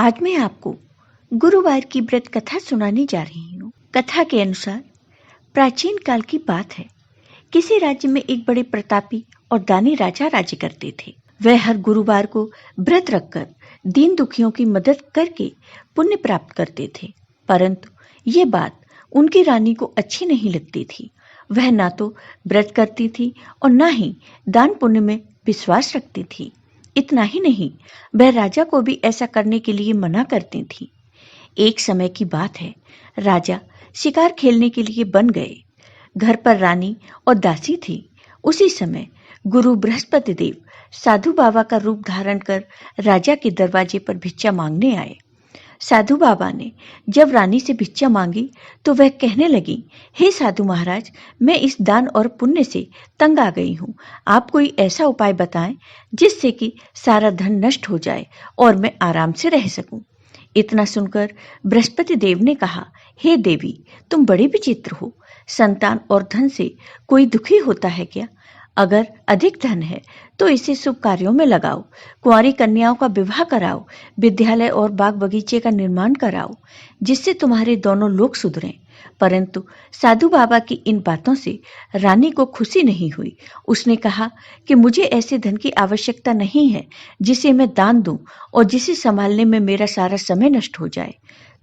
आज मैं आपको गुरुवार की व्रत कथा सुनाने जा रही हूँ। कथा के अनुसार प्राचीन काल की बात है। किसी राज्य में एक बड़े प्रतापी और दानी राजा राज्य करते थे। वह हर गुरुवार को व्रत रखकर दीन दुखियों की मदद करके पुण्य प्राप्त करते थे। परंतु ये बात उनकी रानी को अच्छी नहीं लगती थी। वह ना तो व्रत करती थी और ना ही दान पुण्य में विश्वास रखती थी। इतना ही नहीं, वह राजा को भी ऐसा करने के लिए मना करती थी। एक समय की बात है, राजा शिकार खेलने के लिए बन गए। घर पर रानी और दासी थी। उसी समय गुरु बृहस्पति देव साधु बाबा का रूप धारण कर राजा के दरवाजे पर भिक्षा मांगने आए। साधु बाबा ने जब रानी से भिक्षा मांगी तो वह कहने लगी, हे साधु महाराज, मैं इस दान और पुण्य से तंग आ गई हूँ। आप कोई ऐसा उपाय बताएं जिससे कि सारा धन नष्ट हो जाए और मैं आराम से रह सकूं। इतना सुनकर बृहस्पति देव ने कहा, हे देवी, तुम बड़ी विचित्र हो। संतान और धन से कोई दुखी होता है क्या? अगर अधिक धन है तो इसे शुभ कार्यों में लगाओ, कुंवारी कन्याओं का विवाह कराओ, विद्यालय और बाग बगीचे का निर्माण कराओ, जिससे तुम्हारे दोनों लोग सुधरें। परंतु साधु बाबा की इन बातों से रानी को खुशी नहीं हुई। उसने कहा कि मुझे ऐसे धन की आवश्यकता नहीं है जिसे मैं दान दूं और जिसे संभालने में मेरा सारा समय नष्ट हो जाए।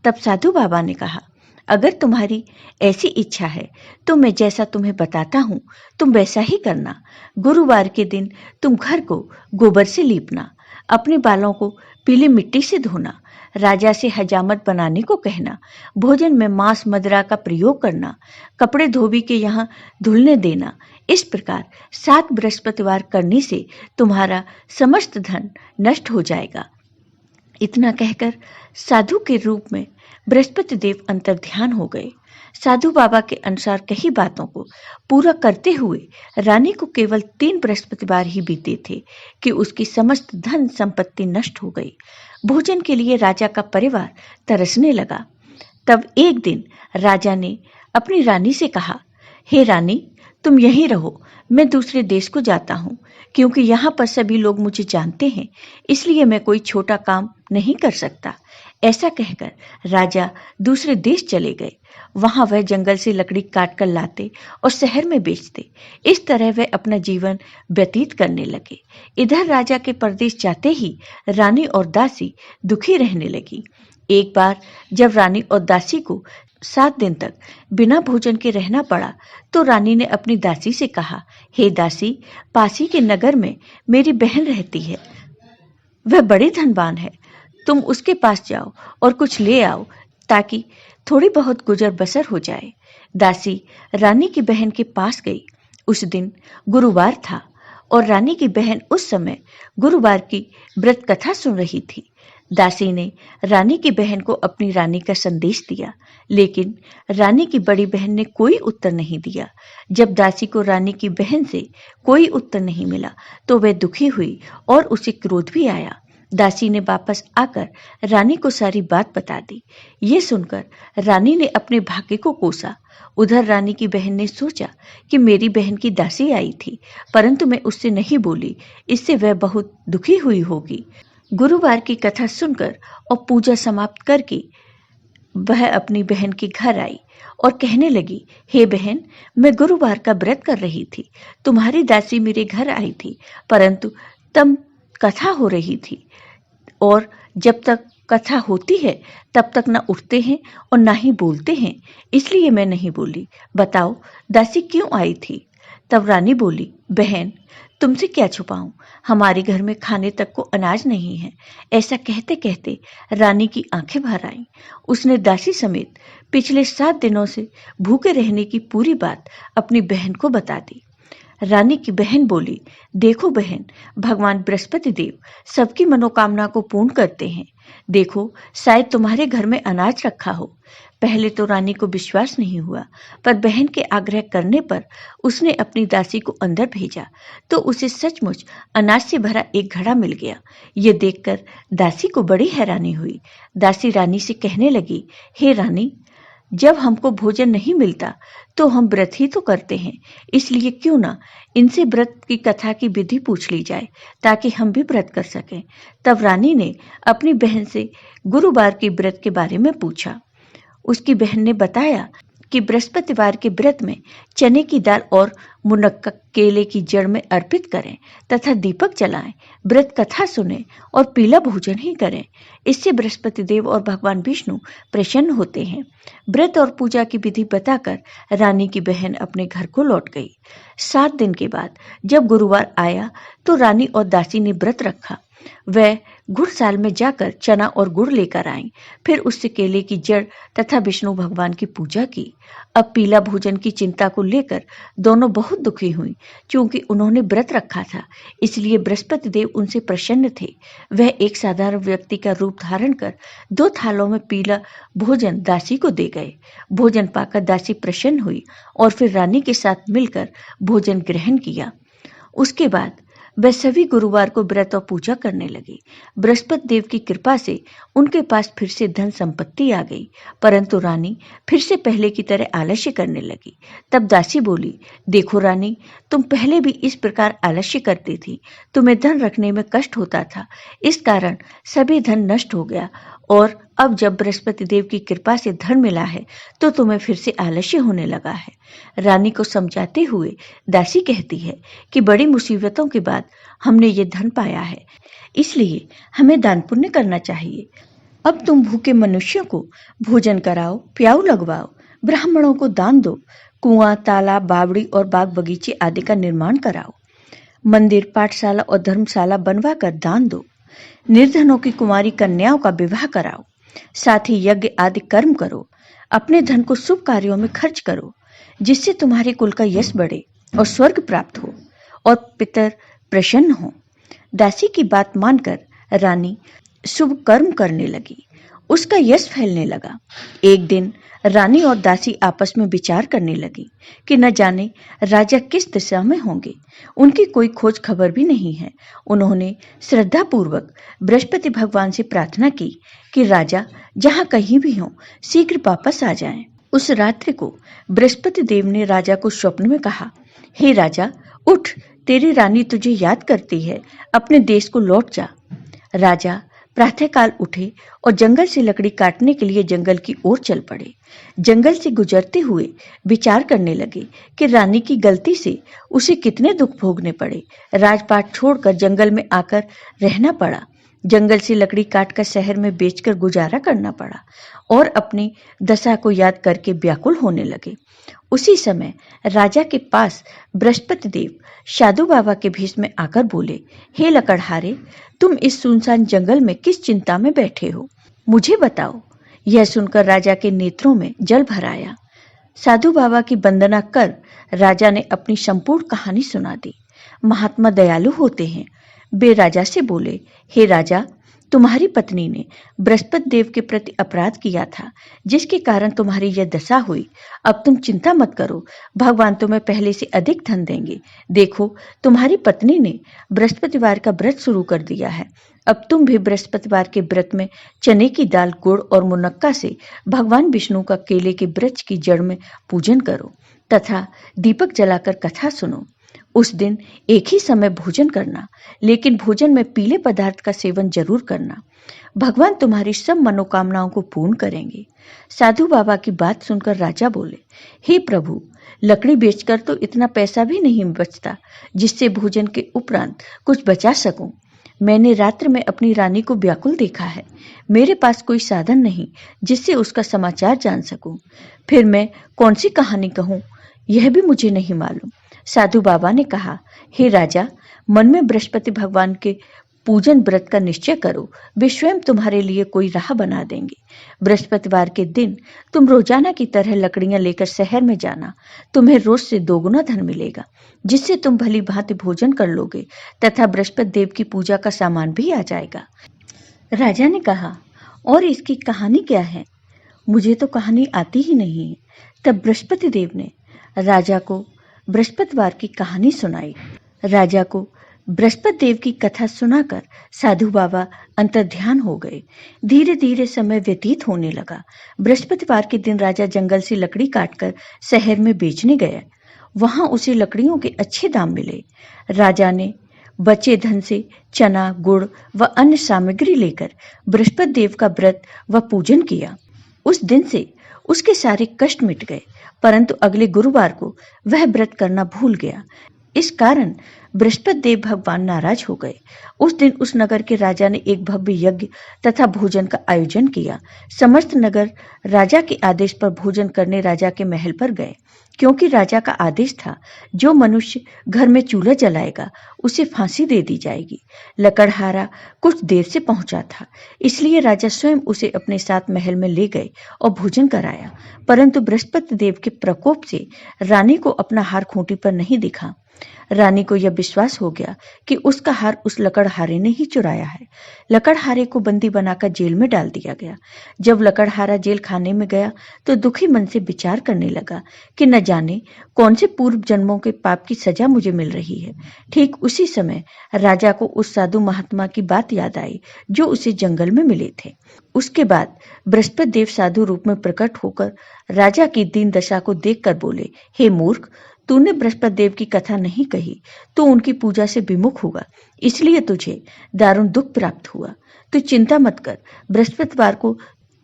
तब साधु बाबा ने कहा, अगर तुम्हारी ऐसी इच्छा है तो मैं जैसा तुम्हें बताता हूँ तुम वैसा ही करना। गुरुवार के दिन तुम घर को गोबर से लीपना, अपने बालों को पीली मिट्टी से धोना, राजा से हजामत बनाने को कहना, भोजन में मांस मदिरा का प्रयोग करना, कपड़े धोबी के यहाँ धुलने देना। इस प्रकार 7 बृहस्पतिवार करने से तुम्हारा समस्त धन नष्ट हो जाएगा। इतना कहकर साधु के रूप में बृहस्पति देव अंतर्ध्यान हो गए। साधु बाबा के अनुसार कही बातों को पूरा करते हुए रानी को केवल 3 बृहस्पतिवार ही बीते थे कि उसकी समस्त धन संपत्ति नष्ट हो गई। भोजन के लिए राजा का परिवार तरसने लगा। तब एक दिन राजा ने अपनी रानी से कहा, हे रानी, तुम यहीं रहो, मैं दूसरे देश को जाता हूँ, क्योंकि यहाँ पर सभी लोग मुझे जानते हैं, इसलिए मैं कोई छोटा काम नहीं कर सकता। ऐसा कहकर राजा दूसरे देश चले गए। वहां वह जंगल से लकड़ी काट कर लाते और शहर में बेचते। इस तरह वह अपना जीवन व्यतीत करने लगे। इधर राजा के परदेश जाते ही रानी और दासी दुखी रहने लगी। एक बार जब रानी और दासी को 7 दिन तक बिना भोजन के रहना पड़ा तो रानी ने अपनी दासी से कहा, हे दासी, पासी के नगर में मेरी बहन रहती है, वह बड़ी धनवान है। तुम उसके पास जाओ और कुछ ले आओ ताकि थोड़ी बहुत गुजर बसर हो जाए। दासी रानी की बहन के पास गई। उस दिन गुरुवार था और रानी की बहन उस समय गुरुवार की व्रत कथा सुन रही थी। दासी ने रानी की बहन को अपनी रानी का संदेश दिया, लेकिन रानी की बड़ी बहन ने कोई उत्तर नहीं दिया। जब दासी को रानी की बहन से कोई उत्तर नहीं मिला तो वह दुखी हुई और उसे क्रोध भी आया। दासी ने वापस आकर रानी को सारी बात बता दी। ये सुनकर रानी ने अपने भाग्य को कोसा। उधर रानी की बहन ने सोचा कि मेरी बहन की दासी आई थी, परंतु मैं उससे नहीं बोली, इससे वह बहुत दुखी हुई होगी। गुरुवार की कथा सुनकर और पूजा समाप्त करके वह अपनी बहन के घर आई और कहने लगी, हे बहन, मैं गुरुवार का व्रत कर रही थी। तुम्हारी दासी मेरे घर आई थी, परंतु तब कथा हो रही थी और जब तक कथा होती है तब तक न उठते हैं और ना ही बोलते हैं, इसलिए मैं नहीं बोली। बताओ, दासी क्यों आई थी? तब रानी बोली, बहन, तुमसे क्या छुपाऊं, हमारे घर में खाने तक को अनाज नहीं है। ऐसा कहते कहते रानी की आंखें भर आईं। उसने दासी समेत पिछले 7 दिनों से भूखे रहने की पूरी बात अपनी बहन को बता दी। रानी की बहन बोली, देखो बहन, भगवान बृहस्पति देव सबकी मनोकामना को पूर्ण करते हैं। देखो, शायद तुम्हारे घर में अनाज रखा हो। पहले तो रानी को विश्वास नहीं हुआ, पर बहन के आग्रह करने पर उसने अपनी दासी को अंदर भेजा तो उसे सचमुच अनाज से भरा एक घड़ा मिल गया। ये देखकर दासी को बड़ी हैरानी हुई। दासी रानी से कहने लगी, हे रानी, जब हमको भोजन नहीं मिलता तो हम व्रत ही तो करते हैं, इसलिए क्यों ना इनसे व्रत की कथा की विधि पूछ ली जाए ताकि हम भी व्रत कर सकें। तब रानी ने अपनी बहन से गुरुवार के व्रत के बारे में पूछा। उसकी बहन ने बताया कि बृहस्पतिवार के व्रत में चने की दाल और मुनक्का केले की जड़ में अर्पित करें तथा दीपक जलाएं, व्रत कथा सुने और पीला भोजन ही करें। इससे बृहस्पति देव और भगवान विष्णु प्रसन्न होते हैं। व्रत और पूजा की विधि बताकर रानी की बहन अपने घर को लौट गई। 7 दिन के बाद जब गुरुवार आया तो रानी और दासी ने व्रत रखा। वह गुड़साल में जाकर चना और गुड़ लेकर आईं, फिर उससे केले की जड़ तथा विष्णु भगवान की पूजा की। अब पीला भोजन की चिंता को लेकर दोनों बहुत दुखी हुई, क्योंकि उन्होंने व्रत रखा था, इसलिए बृहस्पति देव उनसे प्रसन्न थे। वह एक साधारण व्यक्ति का रूप धारण कर 2 थालों में पीला भोजन दासी को दे गए। भोजन पाकर दासी प्रसन्न हुई और फिर रानी के साथ मिलकर भोजन ग्रहण किया। उसके बाद वह सभी गुरुवार को व्रत और पूजा करने लगी। बृहस्पति देव की कृपा से उनके पास फिर से धन संपत्ति आ गई, परंतु रानी फिर से पहले की तरह आलस्य करने लगी। तब दासी बोली, देखो रानी, तुम पहले भी इस प्रकार आलस्य करती थी, तुम्हें धन रखने में कष्ट होता था, इस कारण सभी धन नष्ट हो गया, और अब जब बृहस्पति देव की कृपा से धन मिला है तो तुम्हें फिर से आलस्य होने लगा है। रानी को समझाते हुए दासी कहती है कि बड़ी मुसीबतों के बाद हमने ये धन पाया है, इसलिए हमें दान पुण्य करना चाहिए। अब तुम भूखे मनुष्यों को भोजन कराओ, प्याऊ लगवाओ, ब्राह्मणों को दान दो, कुआं, तालाब, बावड़ी और बाग बगीचे आदि का निर्माण कराओ, मंदिर, पाठशाला और धर्मशाला बनवाकर दान दो, निर्धनों की कुंवारी कन्याओं का विवाह कराओ, साथ ही यज्ञ आदि कर्म करो, अपने धन को शुभ कार्यों में खर्च करो, जिससे तुम्हारे कुल का यश बढ़े और स्वर्ग प्राप्त हो और पितर प्रसन्न हो। दासी की बात मानकर रानी शुभ कर्म करने लगी। उसका यश फैलने लगा। एक दिन रानी और दासी आपस में विचार करने लगी कि न जाने राजा किस दिशा में होंगे। उनकी कोई खोज खबर भी नहीं है। उन्होंने श्रद्धापूर्वक बृहस्पति भगवान से प्रार्थना की कि राजा जहां कहीं भी हो शीघ्र वापस आ जाएं। उस रात्रि को बृहस्पति देव ने राजा को स्वप्न में कहा, हे राजा, उठ, तेरी रानी तुझे याद करती है, अपने देश को लौट जा। राजा प्रातःकाल उठे और जंगल से लकड़ी काटने के लिए जंगल की ओर चल पड़े। जंगल से गुजरते हुए विचार करने लगे कि रानी की गलती से उसे कितने दुख भोगने पड़े। राजपाट छोड़कर जंगल में आकर रहना पड़ा। जंगल से लकड़ी काटकर शहर में बेचकर गुजारा करना पड़ा और अपनी दशा को याद करके व्याकुल होने लगे। उसी समय राजा के पास बृहस्पति देव साधु बाबा के भेष में आकर बोले, हे लकड़हारे, तुम इस सुनसान जंगल में किस चिंता में बैठे हो, मुझे बताओ। यह सुनकर राजा के नेत्रों में जल भर आया। साधु बाबा की वंदना कर राजा ने अपनी संपूर्ण कहानी सुना दी। महात्मा दयालु होते हैं। वे राजा से बोले, हे राजा, तुम्हारी पत्नी ने बृहस्पति देव के प्रति अपराध किया था, जिसके कारण तुम्हारी यह दशा हुई। अब तुम चिंता मत करो, भगवान तुम्हें पहले से अधिक धन देंगे। देखो, तुम्हारी पत्नी ने बृहस्पतिवार का व्रत शुरू कर दिया है। अब तुम भी बृहस्पतिवार के व्रत में चने की दाल, गुड़ और मुनक्का से भगवान विष्णु का केले के वृक्ष की जड़ में पूजन करो तथा दीपक जलाकर कथा सुनो। उस दिन एक ही समय भोजन करना, लेकिन भोजन में पीले पदार्थ का सेवन जरूर करना। भगवान तुम्हारी सब मनोकामनाओं को पूर्ण करेंगे। साधु बाबा की बात सुनकर राजा बोले, हे प्रभु, लकड़ी बेचकर तो इतना पैसा भी नहीं बचता जिससे भोजन के उपरांत कुछ बचा सकूं। मैंने रात्र में अपनी रानी को व्याकुल देखा है। मेरे पास कोई साधन नहीं जिससे उसका समाचार जान सकूं। फिर मैं कौन सी कहानी कहूं, यह भी मुझे नहीं मालूम। साधु बाबा ने कहा, हे राजा, मन में बृहस्पति भगवान के पूजन व्रत का निश्चय करो, वे स्वयं तुम्हारे लिए कोई राह बना देंगे। बृहस्पतिवार के दिन तुम रोजाना की तरह लकड़ियां लेकर शहर में जाना। तुम्हें रोज से 2 गुना धन मिलेगा, जिससे तुम भली भांति भोजन कर लोगे तथा बृहस्पति देव की पूजा का सामान भी आ जाएगा। राजा ने कहा, और इसकी कहानी क्या है? मुझे तो कहानी आती ही नहीं है। तब बृहस्पति देव ने राजा को बृहस्पतिवार की कहानी सुनाई। राजा को बृहस्पति देव की कथा सुनाकर साधु बाबा अंतर्ध्यान हो गए। धीरे धीरे समय व्यतीत होने लगा। बृहस्पतिवार के दिन राजा जंगल से लकड़ी काटकर शहर में बेचने गया। वहां उसे लकड़ियों के अच्छे दाम मिले। राजा ने बचे धन से चना, गुड़ व अन्य सामग्री लेकर बृहस्पति देव का व्रत व पूजन किया। उस दिन से उसके सारे कष्ट मिट गए, परंतु अगले गुरुवार को वह व्रत करना भूल गया। इस कारण बृहस्पति देव भगवान नाराज हो गए। उस दिन उस नगर के राजा ने एक भव्य यज्ञ तथा भोजन का आयोजन किया। समस्त नगर राजा के आदेश पर भोजन करने राजा के महल पर गए, क्योंकि राजा का आदेश था जो मनुष्य घर में चूल्हा जलाएगा उसे फांसी दे दी जाएगी। लकड़हारा कुछ देर से पहुंचा था, इसलिए राजा स्वयं उसे अपने साथ महल में ले गए और भोजन कराया। परंतु बृहस्पति देव के प्रकोप से रानी को अपना हार खूंटी पर नहीं दिखा। रानी को यह विश्वास हो गया कि उसका हार उस लकड़हारे ने ही चुराया है। लकड़हारे को बंदी बनाकर जेल में डाल दिया गया। जब लकड़हारा जेल खाने में गया तो दुखी मन से विचार करने लगा कि न जाने कौन से पूर्व जन्मों के पाप की सजा मुझे मिल रही है। ठीक उसी समय राजा को उस साधु महात्मा की बात याद आई जो उसे जंगल में मिले थे। उसके बाद बृहस्पति देव साधु रूप में प्रकट होकर राजा की दीन दशा को देखकर बोले, हे मूर्ख, तूने बृहस्पति देव की कथा नहीं कही, तू उनकी पूजा से विमुख हुआ, इसलिए तुझे दारुण दुख प्राप्त हुआ। तू चिंता मत कर, बृहस्पतिवार को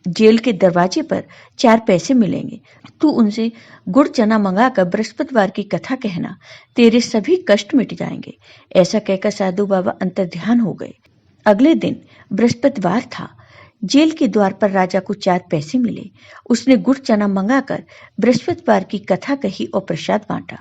जेल के दरवाजे पर 4 पैसे मिलेंगे। तू उनसे गुड़ चना मंगाकर बृहस्पतिवार की कथा कहना, तेरे सभी कष्ट मिट जाएंगे। ऐसा कहकर साधु बाबा अंतर्ध्यान हो गए। अगले दिन बृहस्पतिवार था। जेल के द्वार पर राजा को 4 पैसे मिले। उसने गुड़ चना मंगाकर बृहस्पतिवार की कथा कही और प्रसाद बांटा।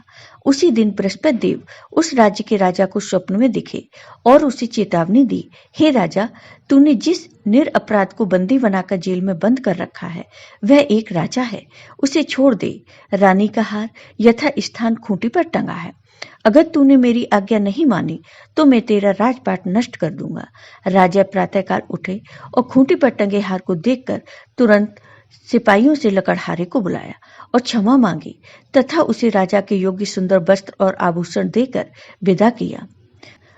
उसी दिन बृहस्पति देव उस राज्य के राजा को स्वप्न में दिखे और उसे चेतावनी दी, हे राजा, तूने जिस निरपराध को बंदी बनाकर जेल में बंद कर रखा है वह एक राजा है, उसे छोड़ दे। रानी का हार यथा स्थान खूंटी पर टंगा है। अगर तूने मेरी आज्ञा नहीं मानी तो मैं तेरा राजपाट नष्ट कर दूंगा। राजा प्रातःकाल उठे और खूंटी पर टंगे हार को देखकर तुरंत सिपाहियों से लकड़हारे को बुलाया और क्षमा मांगी तथा उसे राजा के योग्य सुंदर वस्त्र और आभूषण देकर विदा किया।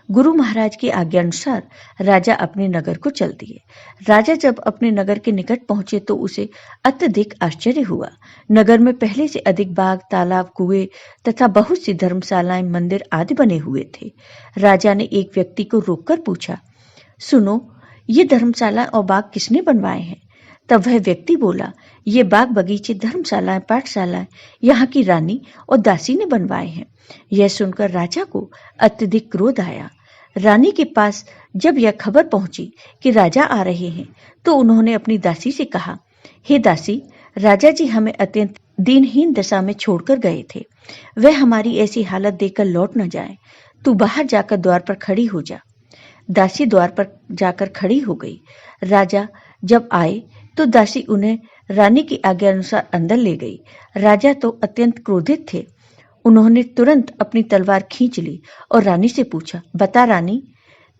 गुरु महाराज की आज्ञा अनुसार राजा अपने नगर को चल दिए। राजा जब अपने नगर के निकट पहुंचे तो उसे अत्यधिक आश्चर्य हुआ। नगर में पहले से अधिक बाग, तालाब, कुएं तथा बहुत सी धर्मशालाएं, मंदिर आदि बने हुए थे। राजा ने एक व्यक्ति को रोककर पूछा, सुनो, ये धर्मशाला और बाग किसने बनवाए हैं? तब वह व्यक्ति बोला, ये बाग बगीचे, धर्मशालाएं, पाठशालाएं यहाँ की रानी और दासी ने बनवाए हैं। यह सुनकर राजा को अत्यधिक क्रोध आया। रानी के पास जब यह खबर पहुंची कि राजा आ रहे हैं तो उन्होंने अपनी दासी से कहा, हे दासी, राजा जी हमें अत्यंत दीनहीन दशा में छोड़कर गए थे। वह हमारी ऐसी हालत देखकर लौट न जाए। तू बाहर जाकर द्वार पर खड़ी हो जा। दासी द्वार पर जाकर खड़ी हो गई। राजा जब आए तो दासी उन्हें रानी की आज्ञा अनुसार अंदर ले गई। राजा तो अत्यंत क्रोधित थे। उन्होंने तुरंत अपनी तलवार खींच ली और रानी से पूछा, बता रानी,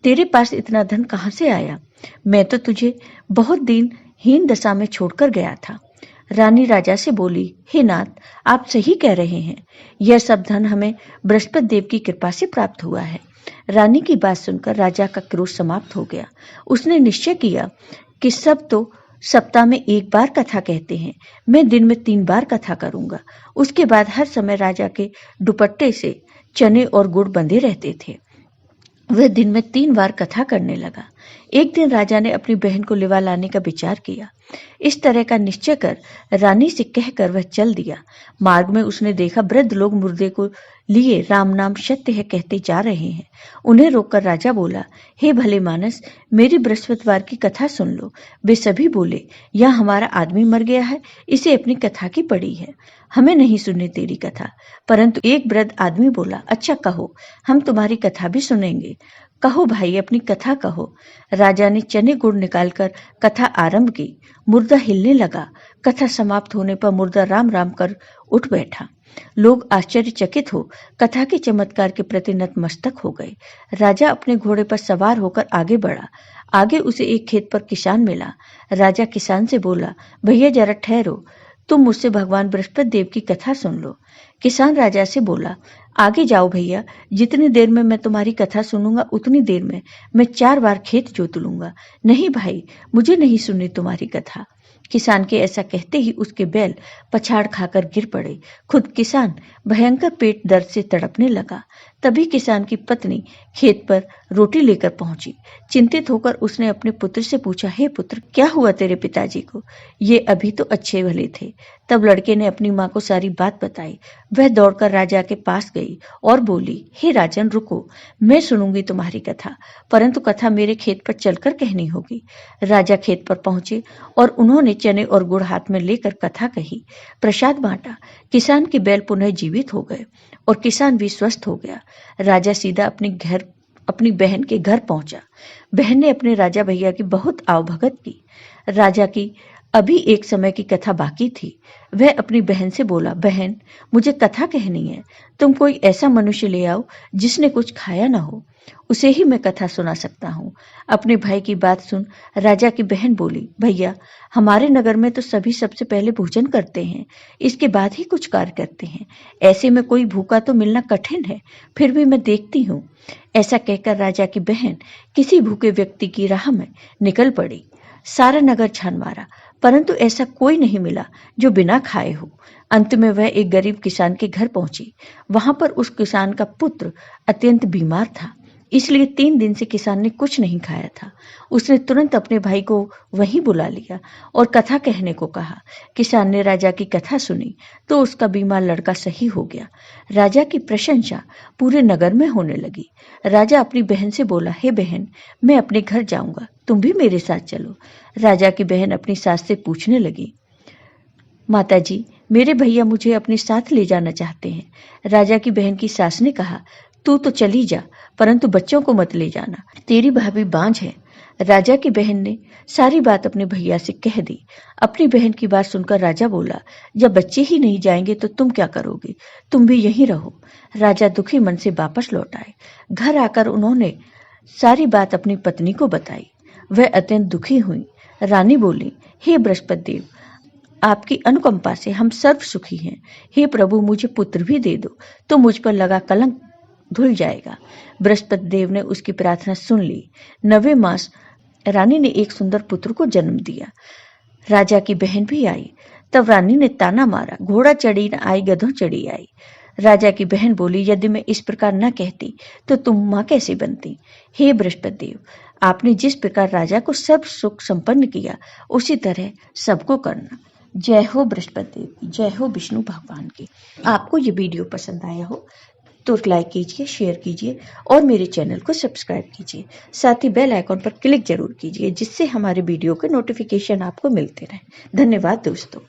तेरे पास इतना धन कहां से आया? मैं तो तुझे बहुत दीनहीन दशा में छोड़कर गया था। रानी राजा से बोली, हे नाथ, आप सही कह रहे हैं। यह सब धन हमें बृहस्पति देव की कृपा से प्राप्त हुआ है। रानी की बात सुनकर राजा का क्रोध समाप्त हो गया। उसने निश्चय किया कि सब तो सप्ताह में 1 बार कथा कहते हैं, मैं दिन में 3 बार कथा करूंगा। उसके बाद हर समय राजा के दुपट्टे से चने और गुड़ बंधे रहते थे। वह दिन में 3 बार कथा करने लगा। एक दिन राजा ने अपनी बहन को लिवा लाने का विचार किया। इस तरह का निश्चय कर रानी से कहकर वह चल दिया। मार्ग में उसने देखा वृद्ध लोग मुर्दे को लिए राम नाम सत्य है कहते जा रहे हैं। उन्हें रोककर राजा बोला, हे भले मानस, मेरी बृहस्पतिवार की कथा सुन लो। वे सभी बोले, यह हमारा आदमी मर गया है, इसे अपनी कथा की पड़ी है, हमें नहीं सुननी तेरी कथा। परंतु एक वृद्ध आदमी बोला, अच्छा कहो, हम तुम्हारी कथा भी सुनेंगे। कहो भाई, अपनी कथा कहो। राजा ने चने गुड़ निकालकर कथा आरंभ की। मुर्दा हिलने लगा। कथा समाप्त होने पर मुर्दा राम राम कर उठ बैठा। लोग आश्चर्यचकित हो कथा के चमत्कार के प्रति नतमस्तक हो गए। राजा अपने घोड़े पर सवार होकर आगे बढ़ा। आगे उसे एक खेत पर किसान मिला। राजा किसान से बोला, भैया जरा ठहरो, तुम मुझसे भगवान बृहस्पति देव की कथा सुन लो। किसान राजा से बोला, आगे जाओ भैया, जितनी देर में मैं तुम्हारी कथा सुनूंगा उतनी देर में मैं 4 बार खेत जोत लूंगा। नहीं भाई, मुझे नहीं सुननी तुम्हारी कथा। किसान के ऐसा कहते ही उसके बैल पछाड़ खाकर गिर पड़े। खुद किसान भयंकर पेट दर्द से तड़पने लगा। तभी किसान की पत्नी खेत पर रोटी लेकर पहुंची। चिंतित होकर उसने अपने पुत्र से पूछा, हे पुत्र, क्या हुआ तेरे पिताजी को? ये अभी तो अच्छे भले थे। तब लड़के ने अपनी माँ को सारी बात बताई। वह दौड़कर राजा के पास गई और बोली, हे राजन, रुको, मैं सुनूंगी तुम्हारी कथा, परंतु कथा मेरे खेत पर चलकर कहनी होगी। राजा खेत पर पहुंचे और उन्होंने चने और गुड़ हाथ में लेकर कथा कही, प्रसाद बांटा। किसान के बैल पुनः जीवित हो गए और किसान भी स्वस्थ हो गया। राजा सीधा अपनी बहन के घर पहुंचा। बहन ने अपने राजा भैया की बहुत आवभगत की। राजा की अभी एक समय की कथा बाकी थी। वह अपनी बहन से बोला, बहन, मुझे कथा कहनी है। तुम कोई ऐसा मनुष्य ले आओ जिसने कुछ खाया ना हो, उसे ही मैं कथा सुना सकता हूँ। अपने भाई की बात सुन राजा की बहन बोली, भैया, हमारे नगर में तो सभी सबसे पहले भोजन करते हैं, इसके बाद ही कुछ कार्य करते हैं। ऐसे में कोई भूखा तो मिलना कठिन है, फिर भी मैं देखती हूँ। ऐसा कहकर राजा की बहन किसी भूखे व्यक्ति की राह में निकल पड़ी। सारा नगर छान मारा, परंतु ऐसा कोई नहीं मिला जो बिना खाए हो। अंत में वह एक गरीब किसान के घर पहुंची। वहां पर उस किसान का पुत्र अत्यंत बीमार था, इसलिए 3 दिन से किसान ने कुछ नहीं खाया था। उसने तुरंत अपने भाई को वहीं बुला लिया और कथा कहने को कहा। किसान ने राजा की कथा सुनी तो उसका बीमार लड़का सही हो गया। राजा की प्रशंसा पूरे नगर में होने लगी। राजा अपनी बहन से बोला, हे बहन, मैं अपने घर जाऊंगा, तुम भी मेरे साथ चलो। राजा की बहन अपनी सास से पूछने लगी, माताजी, मेरे भैया मुझे अपने साथ ले जाना चाहते हैं। राजा की बहन की सास ने कहा, तू तो चली जा, परंतु बच्चों को मत ले जाना, तेरी भाभी बांझ है। राजा की बहन ने सारी बात अपने भैया से कह दी। अपनी बहन की बात सुनकर राजा बोला, जब बच्चे ही नहीं जाएंगे तो तुम क्या करोगे? तुम भी यहीं रहो। राजा दुखी मन से वापस लौट आए। घर आकर उन्होंने सारी बात अपनी पत्नी को बताई। वह अत्यंत दुखी हुई। रानी बोली, हे बृहस्पति देव, आपकी अनुकंपा से हम सर्व सुखी हैं। हे प्रभु, मुझे पुत्र भी दे दो तो मुझ पर लगा कलंक धुल जाएगा। बृहस्पति देव ने उसकी प्रार्थना सुन ली। 9वें मास रानी ने एक सुंदर पुत्र को जन्म दिया। राजा की बहन भी आई। तब रानी ने ताना मारा, घोड़ा चढ़ी न आई, गधों चढ़ी आई। राजा की बहन बोली, यदि मैं इस प्रकार न कहती तो तुम मां कैसे बनती? हे बृहस्पति देव, आपने जिस प्रकार राजा को सब सुख संपन्न किया, उसी तरह सबको करना। जय हो बृहस्पति देव की, जय हो विष्णु भगवान की। आपको ये वीडियो पसंद आया हो तो लाइक कीजिए, शेयर कीजिए और मेरे चैनल को सब्सक्राइब कीजिए। साथ ही बेल आइकॉन पर क्लिक जरूर कीजिए, जिससे हमारे वीडियो के नोटिफिकेशन आपको मिलते रहें। धन्यवाद दोस्तों।